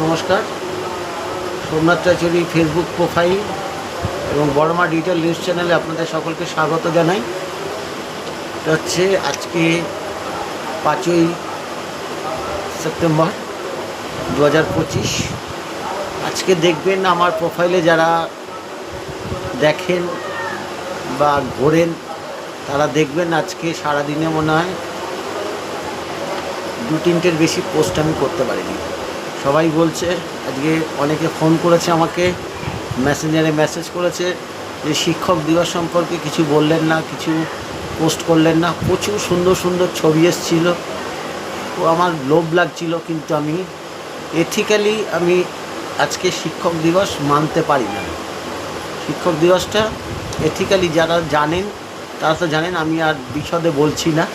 নমস্কার। Somnath Roychowdhury Facebook profile এবং বড়মা digital news চ্যানেলে আপনাদের সকলকে স্বাগত জানাই। এটা হচ্ছে আজকে 5ই সেপ্টেম্বর 2025। আজকে দেখবেন আমার প্রোফাইলে যারা দেখেন বা ঘোরেন তারা দেখবেন আজকে সারাদিনে মনে হয় 2-3টের বেশি পোস্ট আমি করতে পারিনি। সবাই বলছে, আজকে অনেকে ফোন করেছে আমাকে, মেসেঞ্জারে মেসেজ করেছে যে শিক্ষক দিবস সম্পর্কে কিছু বললেন না, কিছু পোস্ট করলেন না। প্রচুর সুন্দর সুন্দর ছবি এসেছিল, তো আমার লোভ লাগছিল, কিন্তু আমি এথিক্যালি আমি আজকে শিক্ষক দিবস মানতে পারি না। শিক্ষক দিবসটা এথিক্যালি যারা জানেন তারা তো জানেন, আমি আর বিশদে বলছি না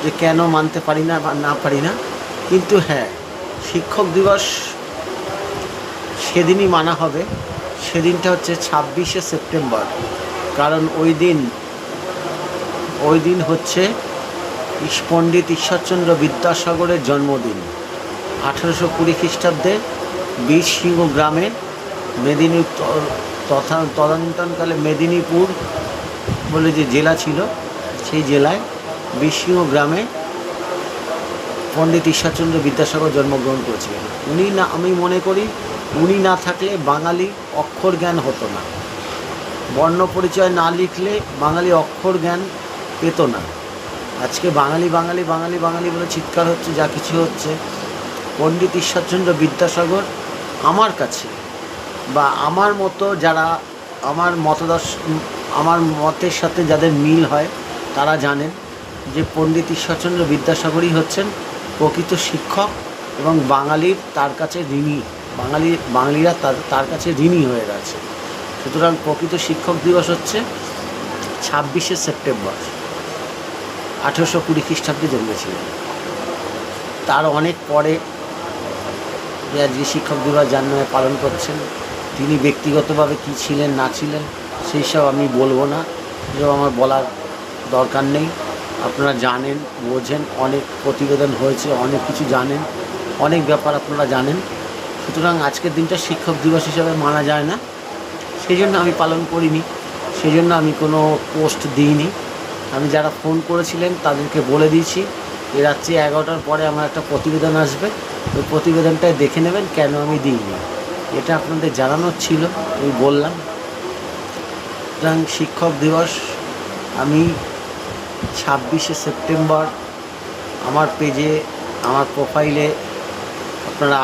যে কেন মানতে পারি না বা না পারি না। কিন্তু হ্যাঁ, শিক্ষক দিবস সেদিনই মানা হবে। সেদিনটা হচ্ছে 26শে সেপ্টেম্বর, কারণ ওই দিন হচ্ছে পণ্ডিত ঈশ্বরচন্দ্র বিদ্যাসাগরের জন্মদিন। 1820 খ্রিস্টাব্দে বীরসিংহ গ্রামে তদানীন্তনকালে মেদিনীপুর বলে যে জেলা ছিল, সেই জেলায় বীরসিংহ গ্রামে পণ্ডিত ঈশ্বরচন্দ্র বিদ্যাসাগর জন্মগ্রহণ করেছিলেন। আমি মনে করি উনি না থাকলে বাঙালি অক্ষর জ্ঞান হতো না। বর্ণ পরিচয় না লিখলে বাঙালি অক্ষর জ্ঞান পেত না। আজকে বাঙালি বাঙালি বাঙালি বাঙালি বলে চিৎকার হচ্ছে, যা কিছু হচ্ছে। পণ্ডিত ঈশ্বরচন্দ্র বিদ্যাসাগর আমার কাছে বা আমার মতো যারা আমার আমার মতের সাথে যাদের মিল হয় তারা জানেন যে পণ্ডিত ঈশ্বরচন্দ্র বিদ্যাসাগরই হচ্ছেন প্রকৃত শিক্ষক এবং বাঙালির তার কাছে ঋণী, বাঙালিরা তার কাছে ঋণী হয়ে গেছে। সুতরাং প্রকৃত শিক্ষক দিবস হচ্ছে 26শে সেপ্টেম্বর। 1820 খ্রিস্টাব্দে জন্মেছিলেন। তার অনেক পরে আজকে শিক্ষক দিবস যার নামে পালন করছেন, তিনি ব্যক্তিগতভাবে কী ছিলেন না ছিলেন সেই সব আমি বলবো না, এসব আমার বলার দরকার নেই। আপনারা জানেন, বোঝেন, অনেক প্রতিবেদন হয়েছে, অনেক কিছু জানেন, অনেক ব্যাপার আপনারা জানেন। সুতরাং আজকের দিনটা শিক্ষক দিবস হিসাবে মানা যায় না, সেই জন্য আমি পালন করিনি, সেই জন্য আমি কোনো পোস্ট দিইনি। আমি যারা ফোন করেছিলেন তাদেরকে বলে দিয়েছি যে রাত্রি 11টার পরে আমার একটা প্রতিবেদন আসবে, ওই প্রতিবেদনটায় দেখে নেবেন কেন আমি দিইনি। এটা আপনাদের জানানোর ছিল, আমি বললাম। সুতরাং শিক্ষক দিবস আমি 26শে সেপ্টেম্বর আমার পেজে, আমার প্রোফাইলে আপনারা